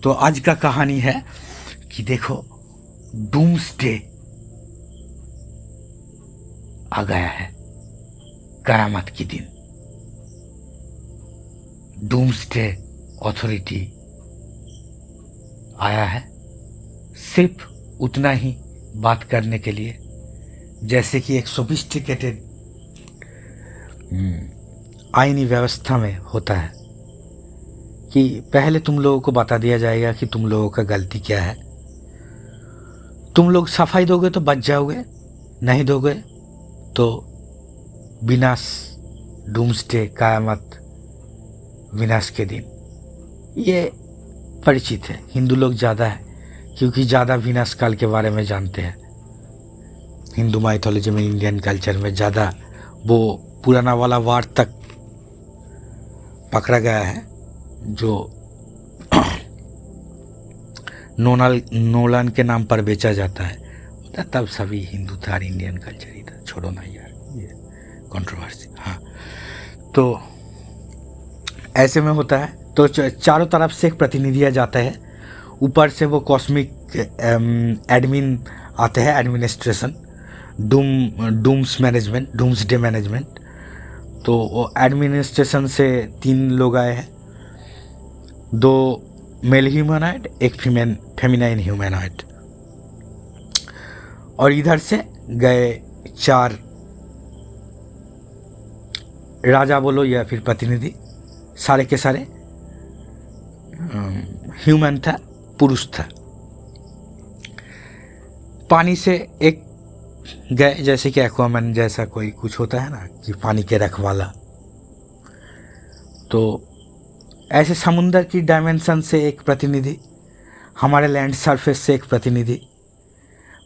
तो आज का कहानी है कि देखो डूम्सडे आ गया है, कयामत की दिन। डूम्सडे अथॉरिटी आया है सिर्फ उतना ही बात करने के लिए, जैसे कि एक सोफिस्टिकेटेड आईनी व्यवस्था में होता है कि पहले तुम लोगों को बता दिया जाएगा कि तुम लोगों का गलती क्या है। तुम लोग सफाई दोगे तो बच जाओगे, नहीं दोगे तो विनाश, डूम्सडे, कयामत, विनाश के दिन। ये परिचित है, हिंदू लोग ज़्यादा है क्योंकि ज़्यादा विनाश काल के बारे में जानते हैं। हिंदू माइथोलॉजी में, इंडियन कल्चर में ज़्यादा वो पुराना वाला वार तक पकड़ा गया है जो नोलन के नाम पर बेचा जाता है। तब सभी हिंदू था, इंडियन कल्चर ही था। छोड़ो ना यार, ये कंट्रोवर्सी। हाँ, तो ऐसे में होता है। तो चारों तरफ से एक प्रतिनिधि जाता है, ऊपर से वो कॉस्मिक एडमिन आते हैं, एडमिनिस्ट्रेशन, डूम्सडे मैनेजमेंट। तो वो एडमिनिस्ट्रेशन से 3 लोग आए हैं, 2 मेल ह्यूमनॉइड, एक फेमिनाइन ह्यूमनॉइड। और इधर से गए 4 राजा बोलो या फिर प्रतिनिधि, सारे के सारे ह्यूमन था, पुरुष था। पानी से एक गए, जैसे कि एक्वामैन जैसा कोई कुछ होता है ना, कि पानी के रखवाला। तो ऐसे समुंदर की डायमेंशन से एक प्रतिनिधि, हमारे लैंड सरफेस से एक प्रतिनिधि,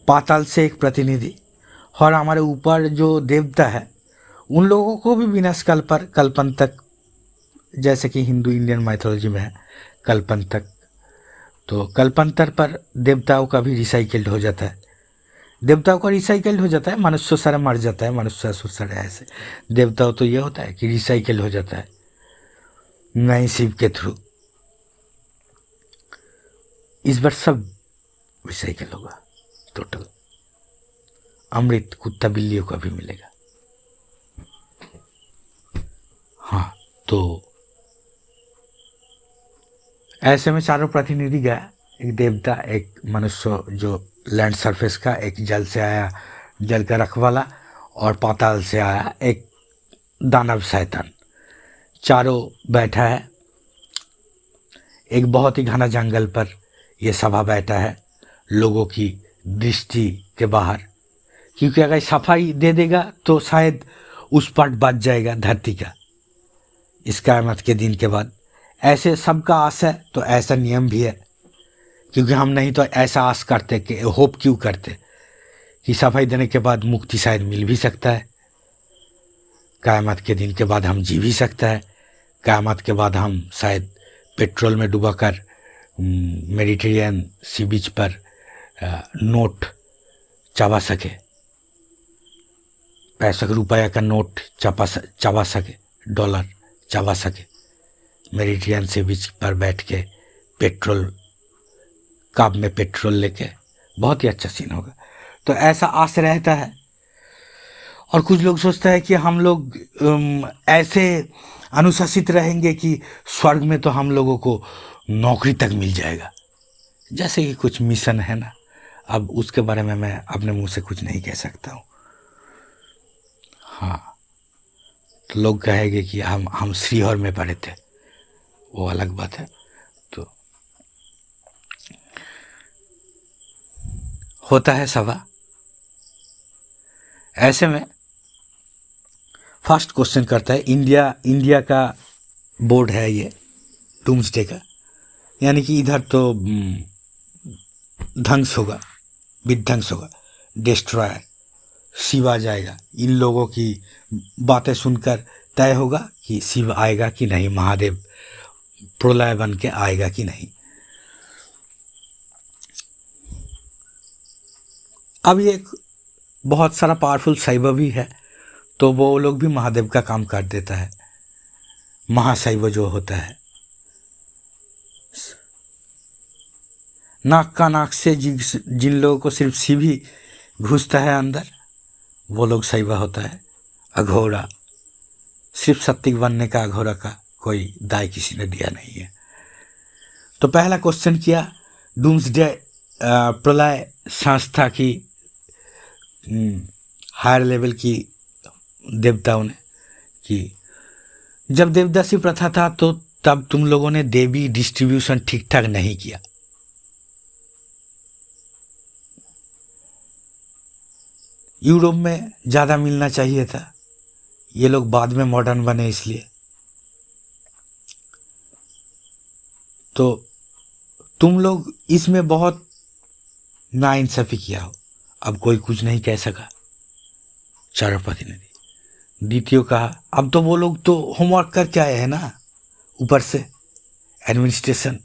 पाताल से एक प्रतिनिधि, और हमारे ऊपर जो देवता है उन लोगों को भी विनाश काल पर कल्पंतक, जैसे कि हिंदू इंडियन माइथोलॉजी में है कल्पंतक। तो कल्पंतर पर देवताओं का भी रिसाइकल्ड हो जाता है, देवताओं का रिसाइकल्ड हो जाता है। मनुष्य सारा मर जाता है, मनुष्य असुर सारे ऐसे। देवताओं तो ये होता है कि रिसाइकल हो जाता है, नए शिव के थ्रू। इस बार सब रिसाइकल होगा टोटल। अमृत कुत्ता बिल्लियों का भी मिलेगा। हाँ, तो ऐसे में चारों प्रतिनिधि गया, एक देवता, एक मनुष्य जो लैंड सरफेस का, एक जल से आया जल का रखवाला, और पाताल से आया एक दानव शैतान। चारों बैठा है एक बहुत ही घना जंगल पर। यह सभा बैठा है लोगों की दृष्टि के बाहर, क्योंकि अगर सफाई दे देगा तो शायद उस पार्ट बच जाएगा धरती का इस क़यामत के दिन के बाद। ऐसे सबका आस है, तो ऐसा नियम भी है, क्योंकि हम नहीं तो ऐसा आस करते कि होप क्यों करते कि सफाई देने के बाद मुक्ति शायद मिल भी सकता है, क़यामत के दिन के बाद हम जी भी सकता है, क़यामत के बाद हम शायद पेट्रोल में डुबाकर मेडिटेरियन सी बीच पर नोट चबा सके, पैसा रुपया का नोट चबा सके, डॉलर चबा सके, मेडिटेरियन सी बीच पर बैठ के पेट्रोल कप में पेट्रोल लेके। बहुत ही अच्छा सीन होगा। तो ऐसा आस रहता है। और कुछ लोग सोचते हैं कि हम लोग ऐसे अनुशासित रहेंगे कि स्वर्ग में तो हम लोगों को नौकरी तक मिल जाएगा, जैसे कि कुछ मिशन है ना। अब उसके बारे में मैं अपने मुंह से कुछ नहीं कह सकता हूँ। हाँ, तो लोग कहेंगे कि हम श्रीहर में पढ़े थे, वो अलग बात है। तो होता है सभा। ऐसे में फर्स्ट क्वेश्चन करता है, इंडिया का बोर्ड है ये डूम्सडे का, यानी कि इधर तो ध्वंस होगा, विध्वंस होगा, डिस्ट्रॉयर, शिव आ जाएगा। इन लोगों की बातें सुनकर तय होगा कि शिव आएगा कि नहीं, महादेव प्रलय बन के आएगा कि नहीं। अब ये बहुत सारा पावरफुल शैव भी है, तो वो लोग भी महादेव का काम कर देता है। महाशैव जो होता है, नाक का नाक से जिन लोगों को सिर्फ सीभी घुसता है अंदर, वो लोग सहीवा होता है अघोरा। सिर्फ सत्तिक बनने का अघोरा का कोई दाय किसी ने दिया नहीं है। तो पहला क्वेश्चन किया डूम्सडे प्रलय संस्था की हायर लेवल की देवताओं ने कि जब देवदासी प्रथा था तो तब तुम लोगों ने देवी डिस्ट्रीब्यूशन ठीक ठाक नहीं किया। यूरोप में ज़्यादा मिलना चाहिए था, ये लोग बाद में मॉडर्न बने इसलिए। तो तुम लोग इसमें बहुत नाइंसाफी किया हो। अब कोई कुछ नहीं कह सका, चारों प्रतिनिधि। द्वितीय कहा अब तो वो लोग तो होमवर्क करके आए हैं ना, ऊपर से administration,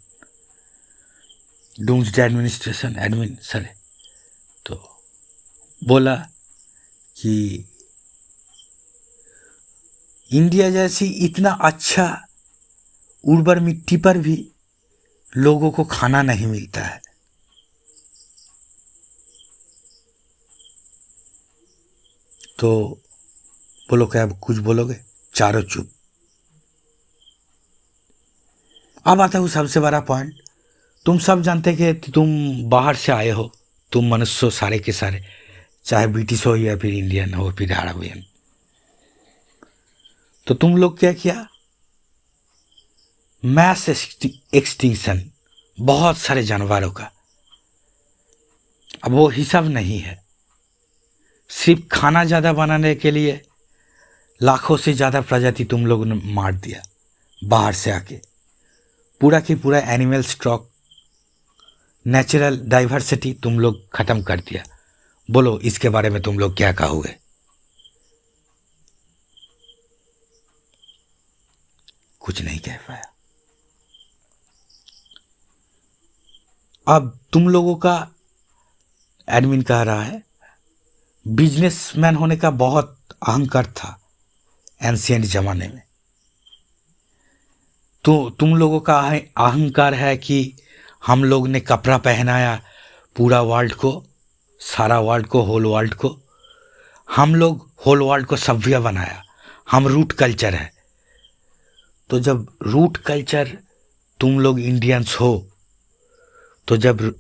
doomsday administration admin sir. तो बोला कि इंडिया जैसी इतना अच्छा उर्वर मिट्टी पर भी लोगों को खाना नहीं मिलता है। तो बोलो क्या कुछ बोलोगे? चारों चुप। अब आता हूँ सबसे बड़ा पॉइंट। तुम सब जानते कि तुम बाहर से आए हो, तुम मनुष्य सारे के सारे, चाहे ब्रिटिश हो या फिर इंडियन हो फिर अरबियन। तो तुम लोग क्या किया? मैस एक्सटिंक्शन, बहुत सारे जानवरों का। अब वो हिसाब नहीं है। सिर्फ खाना ज़्यादा बनाने के लिए लाखों से ज़्यादा प्रजाति तुम लोगों ने मार दिया बाहर से आके। पूरा की पूरा एनिमल स्टॉक, नेचुरल डाइवर्सिटी तुम लोग ख़त्म कर दिया। बोलो इसके बारे में तुम लोग क्या कहोगे? कुछ नहीं कह पाया। अब तुम लोगों का एडमिन कह रहा है बिजनेसमैन होने का बहुत अहंकार था एंशिएंट जमाने में। तो तुम लोगों का अहंकार है कि हम लोग ने कपड़ा पहनाया पूरा वर्ल्ड को, सारा वर्ल्ड को, होल वर्ल्ड को। हम लोग होल वर्ल्ड को सभ्य बनाया। हम रूट कल्चर है। तो जब रूट कल्चर तुम लोग इंडियंस हो, तो जब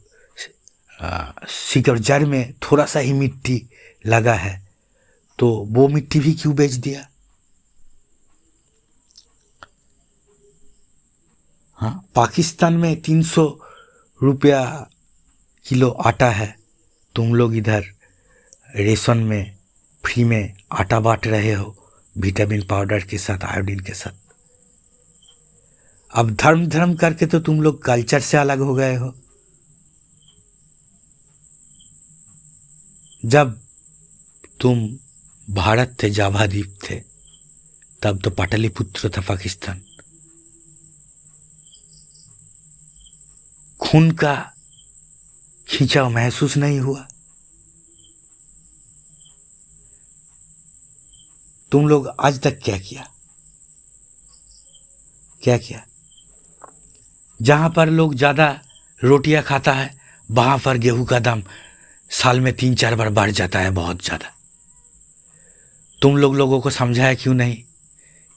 सिकर जड़ में थोड़ा सा ही मिट्टी लगा है तो वो मिट्टी भी क्यों बेच दिया? हाँ, पाकिस्तान में 300 रुपया किलो आटा है, तुम लोग इधर रेशन में फ्री में आटा बांट रहे हो विटामिन पाउडर के साथ, आयोडीन के साथ। अब धर्म धर्म करके तो तुम लोग कल्चर से अलग हो गए हो। जब तुम भारत थे, जाभा द्वीप थे, तब तो पाटलिपुत्र था पाकिस्तान। खून का खींचाव महसूस नहीं हुआ? तुम लोग आज तक क्या किया? क्या किया? जहां पर लोग ज्यादा रोटियां खाता है वहां पर गेहूं का दाम साल में 3-4 बार बढ़ जाता है, बहुत ज्यादा। तुम लोगों को समझाया क्यों नहीं?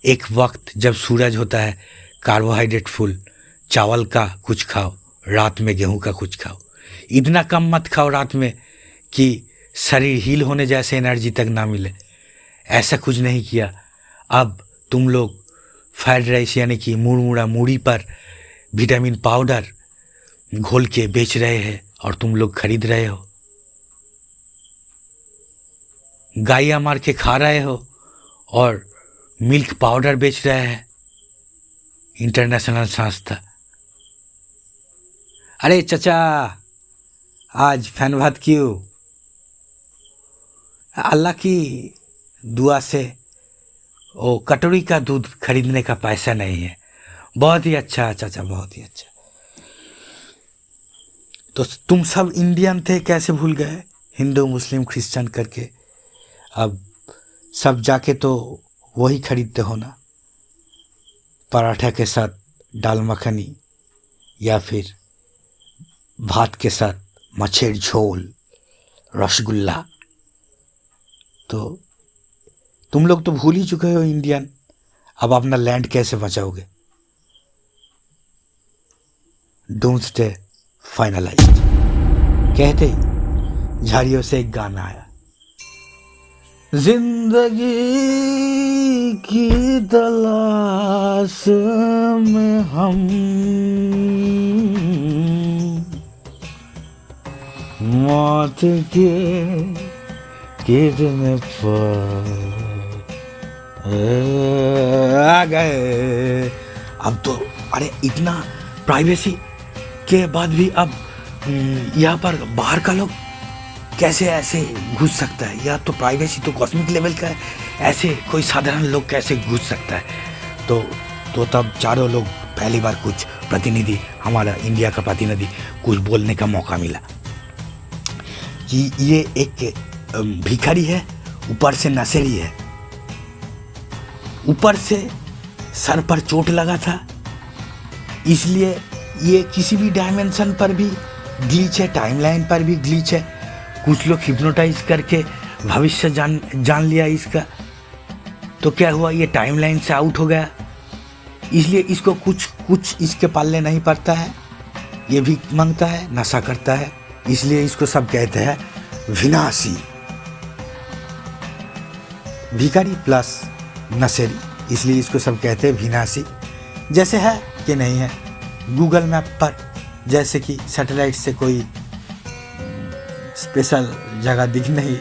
एक वक्त जब सूरज होता है कार्बोहाइड्रेट फुल, चावल का कुछ खाओ, रात में गेहूं का कुछ खाओ। इतना कम मत खाओ रात में कि शरीर हील होने जैसे एनर्जी तक ना मिले। ऐसा कुछ नहीं किया। अब तुम लोग फ्राइड राइस यानी कि मुड़मुड़ा मूढ़ी पर विटामिन पाउडर घोल के बेच रहे हैं और तुम लोग खरीद रहे हो। गाइया मार के खा रहे हो और मिल्क पाउडर बेच रहे हैं इंटरनेशनल संस्था। अरे चचा, आज फैन भात क्यों? अल्लाह की दुआ से वो कटोरी का दूध खरीदने का पैसा नहीं है। बहुत ही अच्छा चाचा, बहुत ही अच्छा। तो तुम सब इंडियन थे, कैसे भूल गए? हिंदू मुस्लिम क्रिश्चियन करके अब सब जाके तो वही खरीदते हो ना, पराठा के साथ दाल मखनी या फिर भात के साथ मछेर झोल, रसगुल्ला। तो तुम लोग तो भूल ही चुके हो इंडियन, अब अपना लैंड कैसे बचाओगे? डूम्सडे फाइनलाइज्ड कहते ही झाड़ियों से एक गाना आया, जिंदगी की तलाश में हम मौत के कितने पार आ गए। अब तो अरे इतना प्राइवेसी के बाद भी अब यहाँ पर बाहर का लोग कैसे ऐसे घुस सकता है? या तो प्राइवेसी तो कॉस्मिक लेवल का है, ऐसे कोई साधारण लोग कैसे घुस सकता है? तो तब चारों लोग पहली बार कुछ प्रतिनिधि, हमारा इंडिया का प्रतिनिधि कुछ बोलने का मौका मिला कि ये एक भिखारी है, ऊपर से नशेड़ी है, ऊपर से सर पर चोट लगा था, इसलिए ये किसी भी डायमेंशन पर भी ग्लिच है, टाइमलाइन पर भी ग्लिच है। कुछ लोग हिप्नोटाइज करके भविष्य जान लिया इसका, तो क्या हुआ, ये टाइमलाइन से आउट हो गया, इसलिए इसको कुछ इसके पालने नहीं पड़ता है, ये भी मांगता है, नशा करता है, इसलिए इसको सब कहते हैं विनाशी। भिखारी प्लस नशेड़ी, इसलिए इसको सब कहते हैं विनाशी। जैसे है कि नहीं है, गूगल मैप पर जैसे कि सैटेलाइट से कोई स्पेशल जगह दिख नहीं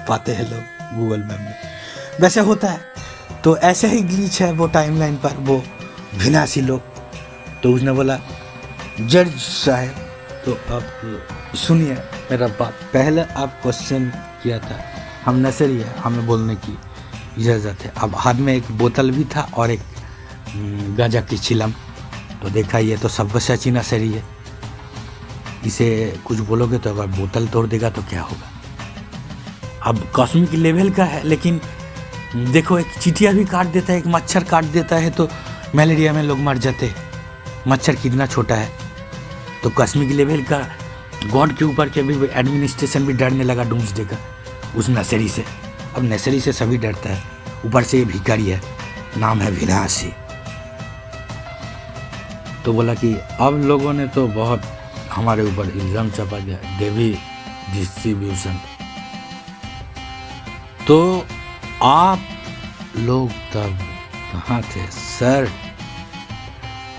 पाते हैं लोग गूगल मैप में, वैसे होता है। तो ऐसे ही ग्लिच है वो टाइमलाइन पर, वो विनाशी लोग। तो उसने बोला, जज साहब, तो आप सुनिए मेरा बात, पहले आप क्वेश्चन किया था, हम नशेड़ी है, हमें बोलने की इजाज़त है। अब हाथ में एक बोतल भी था और एक गांजा की चिलम, तो देखा ये तो सबसे सच्ची नशेड़ी है, इसे कुछ बोलोगे तो अगर बोतल तोड़ देगा तो क्या होगा? अब कॉस्मिक लेवल का है, लेकिन देखो एक चींटिया भी काट देता है, एक मच्छर काट देता है तो मलेरिया में लोग मर जाते हैं। मच्छर कितना छोटा है, तो कॉस्मिक लेवल का गॉड के ऊपर के भी एडमिनिस्ट्रेशन भी डरने लगा डूम्सडे का, उस नशेड़ी से। अब नशेड़ी से सभी डरता है, ऊपर से ये भिखारी है, नाम है विनाशी। तो बोला कि अब लोगों ने तो बहुत हमारे ऊपर इल्ज़ाम चपा दिया, देवी डिस्ट्रीब्यूशन। तो आप लोग तब कहाँ थे सर,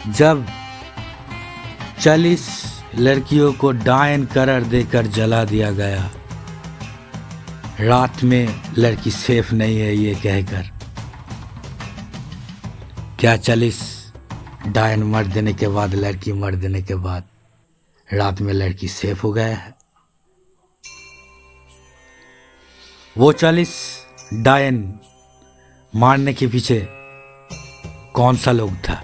जब 40 लड़कियों को डायन करार देकर जला दिया गया, रात में लड़की सेफ नहीं है ये कहकर? क्या 40 डायन मर देने के बाद, लड़की मर देने के बाद रात में लड़की सेफ हो गया है? वो 40 डायन मारने के पीछे कौन सा लोग था?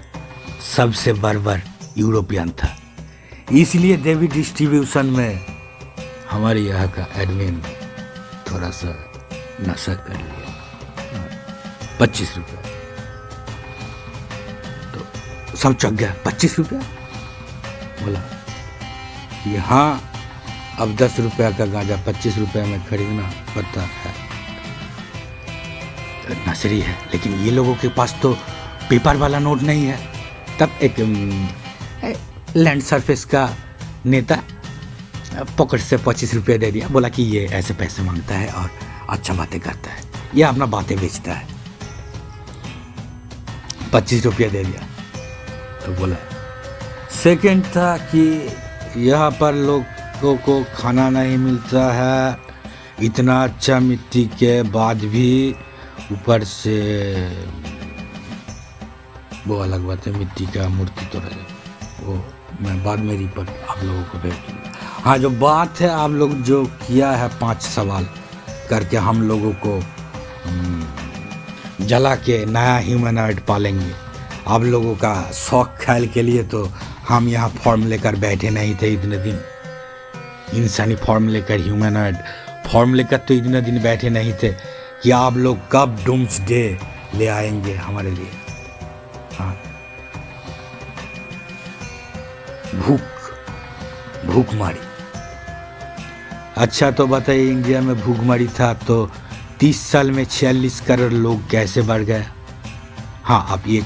सबसे बर्बर यूरोपियन था। इसलिए देवी डिस्ट्रीब्यूशन में हमारे यहाँ का एडमिन थोड़ा सा नशा कर लिया, 25 रुपये। तो सब चक गया, 25 रुपया। बोला कि हाँ, अब 10 रुपया का गांजा 25 रुपये में खरीदना पड़ता है। नशेड़ी है, लेकिन ये लोगों के पास तो पेपर वाला नोट नहीं है। तब एक लैंड सरफेस का नेता पॉकेट से 25 रुपये दे दिया, बोला कि ये ऐसे पैसे मांगता है और अच्छा बातें करता है, ये अपना बातें बेचता है, 25 रुपये दे दिया। तो बोला सेकंड था कि यहाँ पर लोगों को खाना नहीं मिलता है, इतना अच्छा मिट्टी के बाद भी ऊपर से वो अलग बात है, मिट्टी का मूर्ति तो रहे, वो मैं बाद में रिपोर्ट आप लोगों को भेज दूँगा। हाँ, जो बात है आप लोग जो किया है 5 सवाल करके हम लोगों को जला के नया ह्यूमनॉइड पालेंगे, आप लोगों का शौक ख्याल के लिए तो हम यहाँ फॉर्म लेकर बैठे नहीं थे इतने दिन, इंसानी फॉर्म लेकर, ह्यूमनॉइड फॉर्म लेकर तो इतने दिन बैठे नहीं थे कि आप लोग कब डूम्सडे ले आएंगे हमारे लिए। हाँ, भूख भूखमरी। अच्छा तो बताइए, इंडिया में भूखमरी था तो 30 साल में 46 करोड़ लोग कैसे बढ़ गए? हाँ, आप ये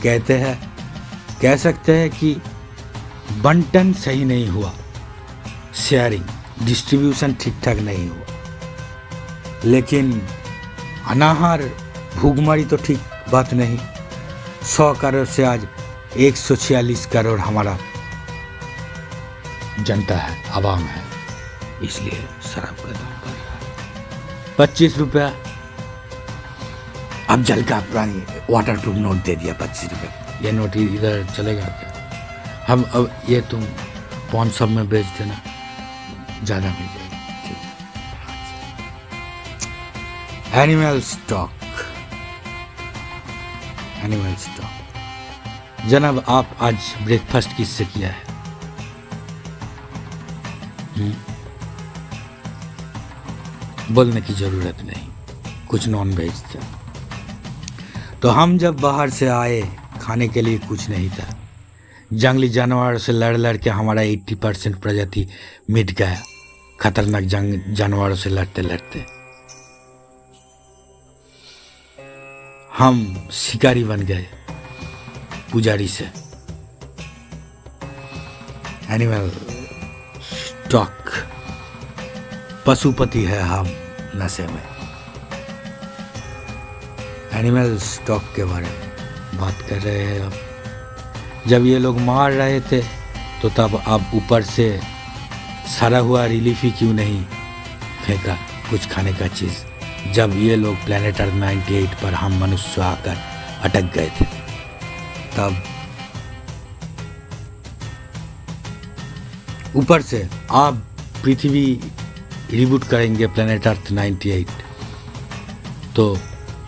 कह सकते हैं कि बंटन सही नहीं हुआ, शेयरिंग डिस्ट्रीब्यूशन ठीक ठाक नहीं हुआ। लेकिन अनाहार भूखमरी तो ठीक बात नहीं। 100 करोड़ से आज 146 करोड़ हमारा जनता है, आवाम है, इसलिए शराब का दाम बढ़ रहा है। 25 रुपया अब जल का पुरानी वाटरप्रूफ नोट दे दिया, 25 रुपये। ये नोट इधर चलेगा क्या? हम अब ये तुम पॉन सब में बेच देना, ज़्यादा मिल जाएगा। Animal stock, animal stock. जनाब, आप आज ब्रेकफास्ट किससे किया है? बोलने की ज़रूरत नहीं, कुछ नॉन वेज था। तो हम जब बाहर से आए, खाने के लिए कुछ नहीं था। जंगली जानवर से लड़ के हमारा 80% प्रजाति मिट गया, खतरनाक जानवरों से लड़ते हम शिकारी बन गए पुजारी से। एनिमल स्टॉक, पशुपति है हम नशे में। एनिमल स्टॉक के बारे में बात कर रहे हैं अब। जब ये लोग मार रहे थे तो तब अब ऊपर से सड़ा हुआ रिलीफ ही क्यों नहीं फेंका कुछ खाने का चीज़, जब ये लोग प्लैनेट अर्थ 98 पर हम मनुष्य आकर अटक गए थे। तब ऊपर से आप पृथ्वी रिबूट करेंगे प्लैनेट अर्थ 98, तो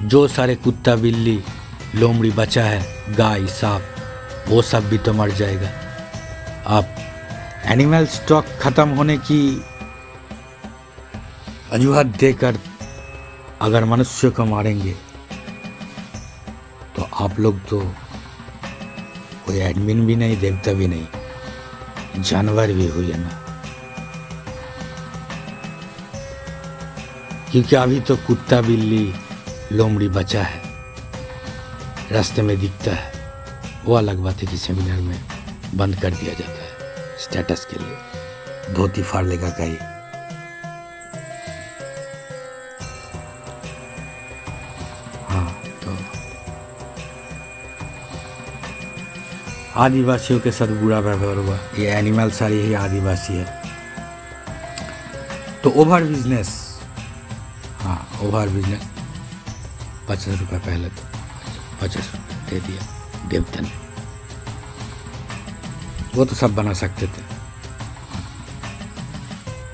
जो सारे कुत्ता बिल्ली लोमड़ी बचा है, गाय सांप, वो सब भी तो मर जाएगा। आप एनिमल स्टॉक खत्म होने की अजूहत देकर अगर मनुष्य को मारेंगे तो आप लोग तो कोई एडमिन भी नहीं, देवता भी नहीं, जानवर भी हुए ना। क्योंकि अभी तो कुत्ता बिल्ली लोमड़ी बचा है, रास्ते में दिखता है, वो अलग बात है कि सेमिनार में बंद कर दिया जाता है स्टेटस के लिए, धोती फाड़ लेगा कहीं। हाँ, तो आदिवासियों के साथ बुरा व्यवहार हुआ, ये एनिमल सारी ही आदिवासी है। तो ओवर बिजनेस, हाँ ओवर बिजनेस, 50 रुपये पहले तो 50 रुपये दे दिया देवता ने, वो तो सब बना सकते थे।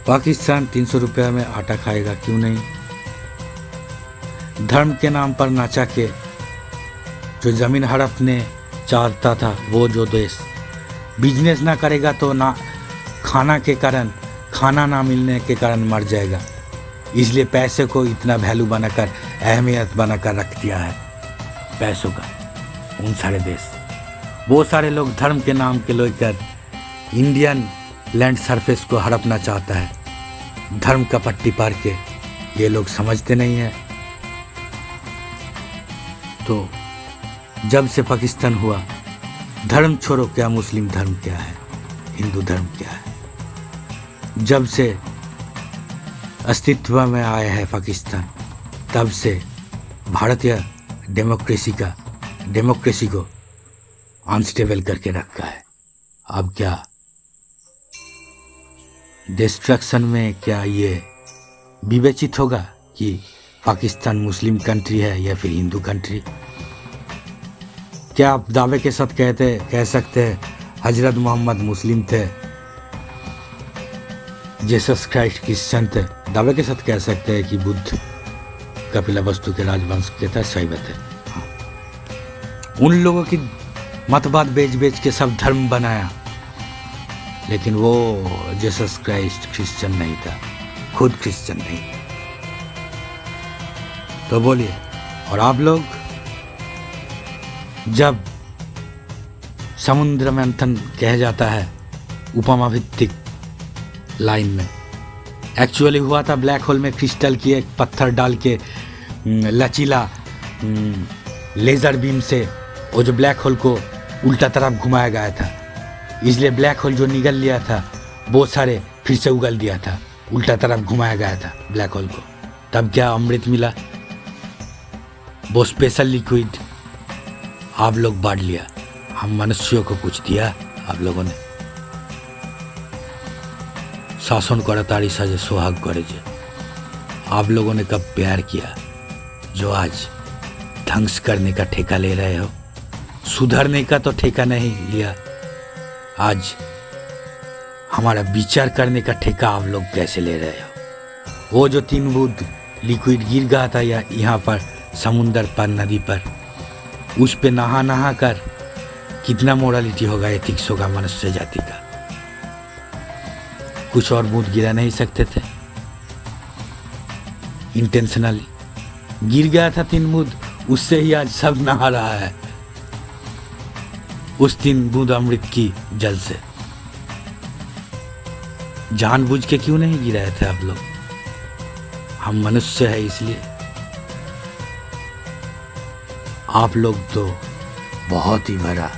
पाकिस्तान 300 रुपये में आटा खाएगा, क्यों नहीं? धर्म के नाम पर नाचा के जो जमीन हड़पने चाहता था, वो जो देश बिजनेस ना करेगा तो ना खाना ना मिलने के कारण मर जाएगा। इसलिए पैसे को इतना वैल्यू बनाकर, अहमियत बनाकर रख दिया है पैसों का उन सारे देश। वो सारे लोग धर्म के नाम के लेकर इंडियन लैंड सरफेस को हड़पना चाहता है, धर्म का पट्टी पार के। ये लोग समझते नहीं हैं। तो जब से पाकिस्तान हुआ, धर्म छोड़ो, क्या मुस्लिम धर्म क्या है, हिंदू धर्म क्या है, जब से अस्तित्व में आया है पाकिस्तान, तब से भारतीय डेमोक्रेसी को अनस्टेबल करके रखा है। अब क्या डिस्ट्रक्शन में क्या ये विवेचित होगा कि पाकिस्तान मुस्लिम कंट्री है या फिर हिंदू कंट्री? क्या आप दावे के साथ कह सकते हैं हजरत मोहम्मद मुस्लिम थे, जीसस क्राइस्ट क्रिश्चियन थे? दावे के साथ कह सकते हैं कि बुद्ध कपिलवस्तु के राजवंश के था, सही बात है। हाँ। उन लोगों की मतवाद बेच के सब धर्म बनाया, लेकिन वो जीसस क्राइस्ट क्रिश्चियन नहीं था, खुद क्रिश्चियन नहीं था। तो बोलिए, और आप लोग जब समुद्र मंथन कहा जाता है उपमा भित्तिक लाइन में। एक्चुअली हुआ था ब्लैक होल में क्रिस्टल की एक पत्थर डाल के लचीला लेज़र बीम से वो जो ब्लैक होल को उल्टा तरफ घुमाया गया था, इसलिए ब्लैक होल जो निगल लिया था वो सारे फिर से उगल दिया था, उल्टा तरफ घुमाया गया था ब्लैक होल को। तब क्या अमृत मिला, वो स्पेशल लिक्विड आप लोग बांट लिया। हम मनुष्यों को कुछ दिया आप लोगों ने। शासन करा तारी साजे सुहाग करे जे। आप लोगों ने कब प्यार किया जो आज ध्वंस करने का ठेका ले रहे हो? सुधरने का तो ठेका नहीं लिया, आज हमारा विचार करने का ठेका आप लोग कैसे ले रहे हो? वो जो 3 बूंद लिक्विड गिर गया था या यहाँ पर समुंदर पर, नदी पर, उस पे नहा नहा कर कितना मोरालिटी होगा, एथिक्स होगा मनुष्य जाति का। कुछ और बूंद गिरा नहीं सकते थे? इंटेंशनली गिर गया था 3 बूंद, उससे ही आज सब नहा रहा है, उस 3 बूंद अमृत की जल से। जानबूझ के क्यों नहीं गिराए थे आप लोग? हम मनुष्य है इसलिए। आप लोग तो बहुत ही बड़ा,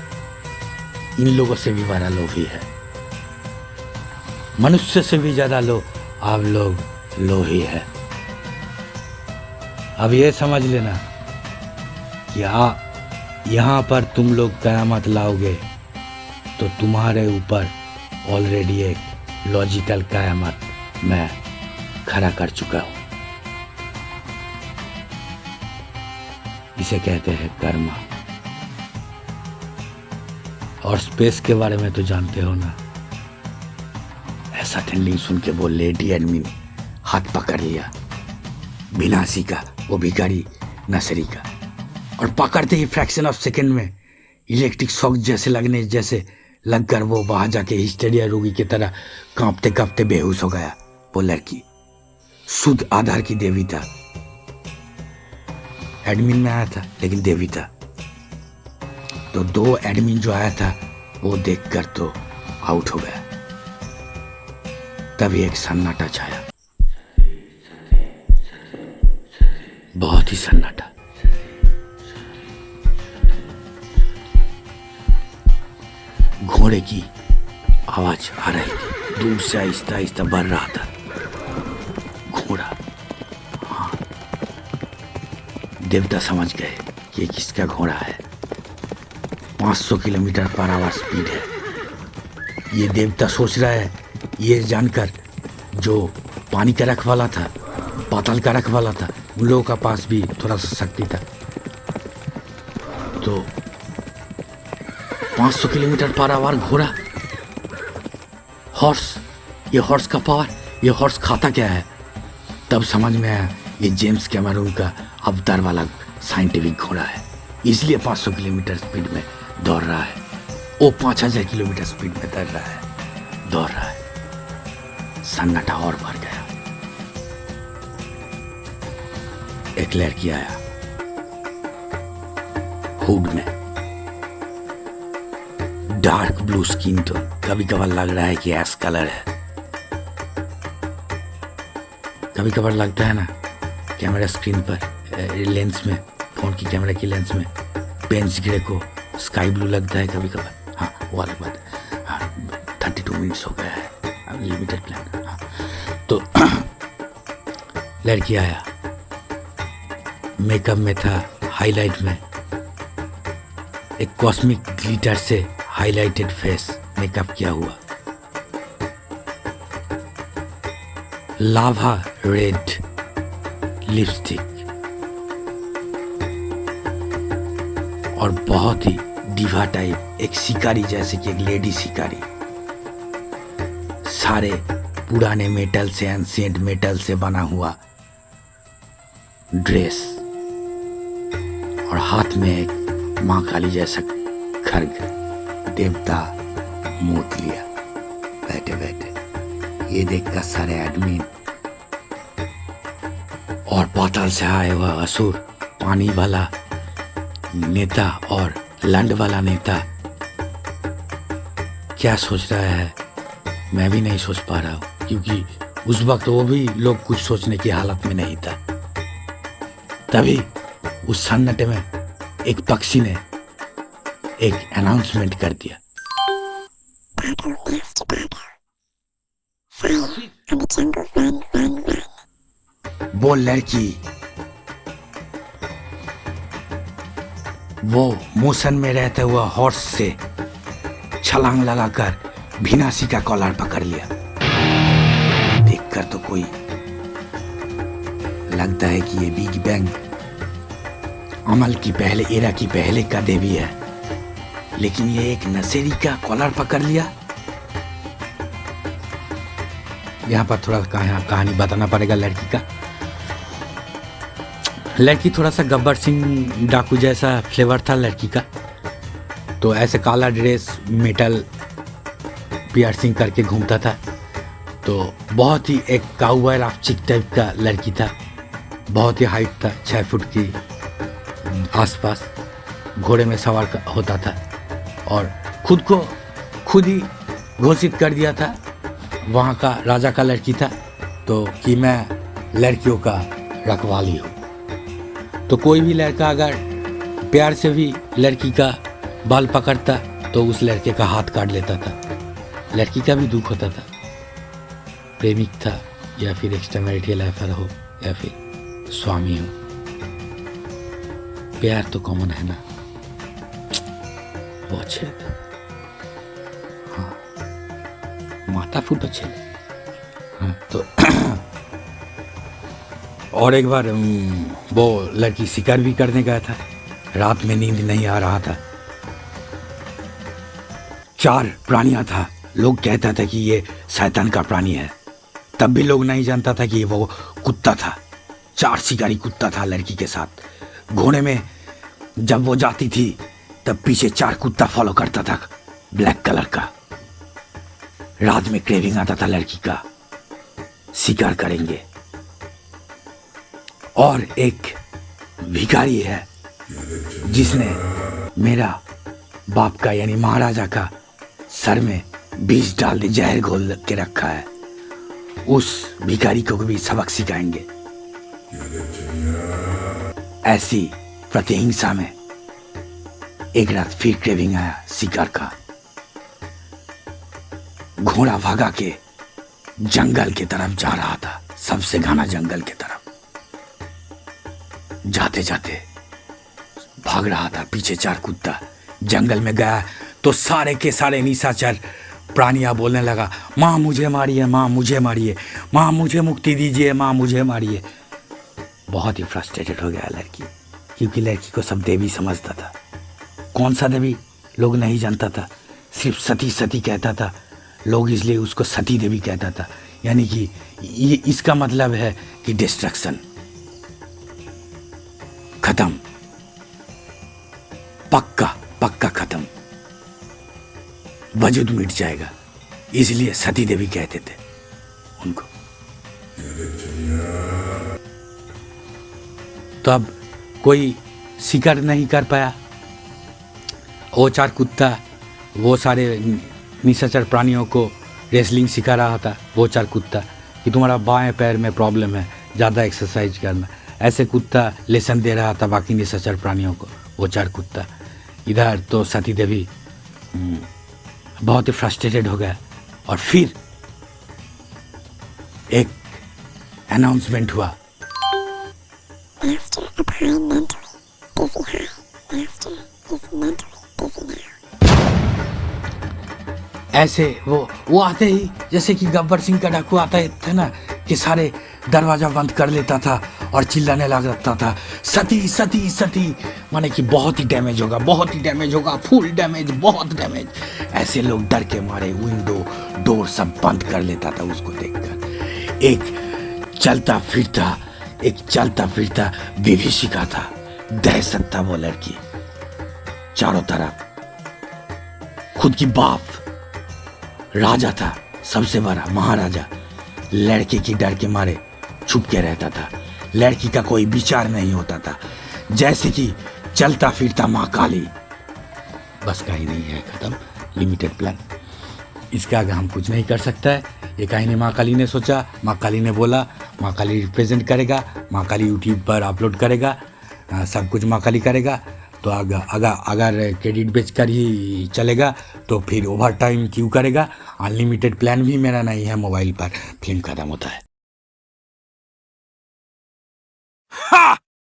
इन लोगों से भी बड़ा लोभी है, मनुष्य से भी ज्यादा आप लोग लोभी है। अब ये समझ लेना कि यहाँ पर तुम लोग कयामत लाओगे तो तुम्हारे ऊपर ऑलरेडी एक लॉजिकल कयामत मैं खड़ा कर चुका हूँ। इसे कहते हैं कर्मा। और स्पेस के बारे में तो जानते हो ना, ऐसा ठंडी सुन के वो लेडी एडमिन हाथ पकड़ लिया बिनासी का, वो भिखारी नसरी का, और पकड़ते ही फ्रैक्शन ऑफ सेकंड में इलेक्ट्रिक शॉक जैसे लगने जैसे लगकर वो वहां जाके हिस्टेरिया रोगी की तरह कांपते कांपते बेहोश हो गया। वो लड़की शुद्ध आधार की देवी था, एडमिन में आया था लेकिन देवी था। तो 2 एडमिन जो आया था वो देखकर तो आउट हो गया। तभी एक सन्नाटा छाया, बहुत ही सन्नाटा। घोड़े की आवाज आ रही थी, दूर से आहिस्ता आहिस्ता बढ़ रहा था घोड़ा। हाँ, देवता समझ गए कि किसका घोड़ा है। 500 किलोमीटर पर आवर स्पीड है। ये देवता सोच रहा है, ये जानकर जो पानी का रखवाला था, पाताल का रखवाला था, उन लोगों का पास भी थोड़ा सा शक्ति था। तो 500 किलोमीटर पर आवर घोड़ा, हॉर्स, ये हॉर्स का पावर, ये हॉर्स खाता क्या है? तब समझ में आया ये जेम्स कैमरून का अवतार वाला साइंटिफिक घोड़ा है, इसलिए 500 किलोमीटर स्पीड में दौड़ रहा है। वो 5000 किलोमीटर स्पीड में दौड़ रहा है। सन्नाटा और बढ़ गया। एक लड़की आया हुड में, डार्क ब्लू स्किन टोन, कभी कभार लग रहा है कि एश कलर है। कभी कभार लगता है ना कैमरा स्क्रीन पर, लेंस में, फोन की कैमरा की लेंस में पेंस ग्रे को स्काई ब्लू लगता है कभी कभार। हाँ, वो अलग बात है। हाँ, 32 मिनट्स हो गया है, लिमिटेड प्लान। हाँ, तो लड़की आया, मेकअप में था, हाईलाइट में, एक कॉस्मिक ग्लिटर से हाईलाइटेड फेस मेकअप किया हुआ, लावा रेड लिपस्टिक, और बहुत ही डिवा टाइप, एक शिकारी जैसे कि एक लेडी शिकारी। सारे पुराने मेटल से, एंशिएंट मेटल से बना हुआ ड्रेस, और हाथ में एक माँ काली जैसा खड्ग, देवता मूत लिया बैठे बैठे। ये देखकर सारे एडमिन और पाताल से आए हुआ असुर, पानी वाला नेता और लंड वाला नेता क्या सोच रहा है मैं भी नहीं सोच पा रहा हूँ, क्योंकि उस वक्त वो भी लोग कुछ सोचने की हालत में नहीं था। तभी उस सन्नाटे में एक पक्षी ने एक अनाउंसमेंट कर दिया, वो लड़की वो मोशन में रहते हुआ हॉर्स से छलांग लगाकर भिनासी का कॉलर पकड़ लिया। देखकर तो कोई लगता है कि ये बिग बैंग अमल की पहले एरा की पहले का देवी है, लेकिन ये एक नशेड़ी का कॉलर पकड़ लिया। यहाँ पर थोड़ा कहानी बताना पड़ेगा लड़की का। लड़की थोड़ा सा गब्बर सिंह डाकू जैसा फ्लेवर था लड़की का। तो ऐसे काला ड्रेस, मेटल पियर्सिंग करके घूमता था। तो बहुत ही एक काउबॉय राफ्चिक टाइप का लड़की था। बहुत ही हाइट था, 6 फुट की आसपास। घोड़े में सवार होता था और खुद को खुद ही घोषित कर दिया था, वहाँ का राजा का लड़की था, तो कि मैं लड़कियों का रखवाली हूँ। तो कोई भी लड़का अगर प्यार से भी लड़की का बाल पकड़ता तो उस लड़के का हाथ काट लेता था। लड़की का भी दुख होता था, प्रेमिक था या फिर एक्स्ट्रामैरिटल अफेयर हो या फिर स्वामी हो। प्यार तो कॉमन है ना, बहुत छेद। हाँ, माता फूटा छेद। हाँ, तो और एक बार वो लड़की शिकार भी करने गया था। रात में नींद नहीं आ रहा था। 4 प्राणियां था। लोग कहता था कि ये शैतान का प्राणी है, तब भी लोग नहीं जानता था कि वो कुत्ता था। 4 शिकारी कुत्ता था लड़की के साथ। घोड़े में जब वो जाती थी तब पीछे 4 कुत्ता फॉलो करता था, ब्लैक कलर का। रात में क्रेविंग आता था लड़की का, शिकार करेंगे। और एक भिखारी है जिसने मेरा बाप का यानी महाराजा का सर में बीज डाल दे, जहर घोल के रखा है। उस भिखारी को भी सबक सिखाएंगे। ऐसी प्रतिहिंसा में एक रात फिर क्रेविंग आया शिकार का। घोड़ा भागा के जंगल की तरफ जा रहा था, सबसे घना जंगल की तरफ। जाते जाते भाग रहा था, पीछे 4 कुत्ता। जंगल में गया तो सारे के सारे निशाचर प्राणियां बोलने लगा, माँ मुझे मारिए, माँ मुझे मारिए, माँ मुझे मुक्ति दीजिए, माँ मुझे मारिए। बहुत ही फ्रस्ट्रेटेड हो गया लड़की, क्योंकि लड़की को सब देवी समझता था। कौन सा देवी लोग नहीं जानता था, सिर्फ सती सती कहता था लोग, इसलिए उसको सती देवी कहता था। यानी कि ये इसका मतलब है कि डिस्ट्रक्शन, खत्म, पक्का पक्का खत्म, वजूद मिट जाएगा, इसलिए सती देवी कहते थे उनको। तो अब कोई शिकार नहीं कर पाया। वो 4 कुत्ता वो सारे निशाचर प्राणियों को रेसलिंग सिखा रहा था। वो 4 कुत्ता कि तुम्हारा बाएं पैर में प्रॉब्लम है, ज़्यादा एक्सरसाइज करना, ऐसे कुत्ता लेसन दे रहा था बाकी निशाचर प्राणियों को, वो 4 कुत्ता। इधर तो सती देवी बहुत ही फ्रस्ट्रेटेड हो गया। और फिर एक अनाउंसमेंट हुआ, Master applying mentally busy high. Master is mentally busy now. ऐसे वो आते ही जैसे कि गब्बर सिंह का डाकू आता था ना, कि सारे दरवाजा बंद कर लेता था और चिल्लाने लगता था, सती सती सती, माने कि बहुत ही डैमेज होगा, बहुत ही डैमेज होगा, फुल डैमेज, बहुत डैमेज। ऐसे लोग डर के मारे विंडो डोर सब बंद कर लेता था उसको देखकर। एक चलता फिरता विभीषिका था, दहशत था वो लड़की। चारों तरफ खुद की बाप राजा था, सबसे बड़ा महाराजा, लड़के की डर के मारे छुप के रहता था। लड़की का कोई विचार नहीं होता था, जैसे कि चलता फिरता माँ काली। बस का ही नहीं है, खत्म, लिमिटेड प्लान। इसके आगे हम कुछ नहीं कर सकता है। ये कहानी माँ काली ने सोचा, माँ काली ने बोला, माँ काली रिप्रेजेंट करेगा, माँ काली यूट्यूब पर अपलोड करेगा, सब कुछ माँ काली करेगा। तो अगर क्रेडिट बेचकर ही चलेगा तो फिर ओवर टाइम क्यों करेगा। अनलिमिटेड प्लान भी मेरा नहीं है मोबाइल पर, फिल्म खत्म होता है।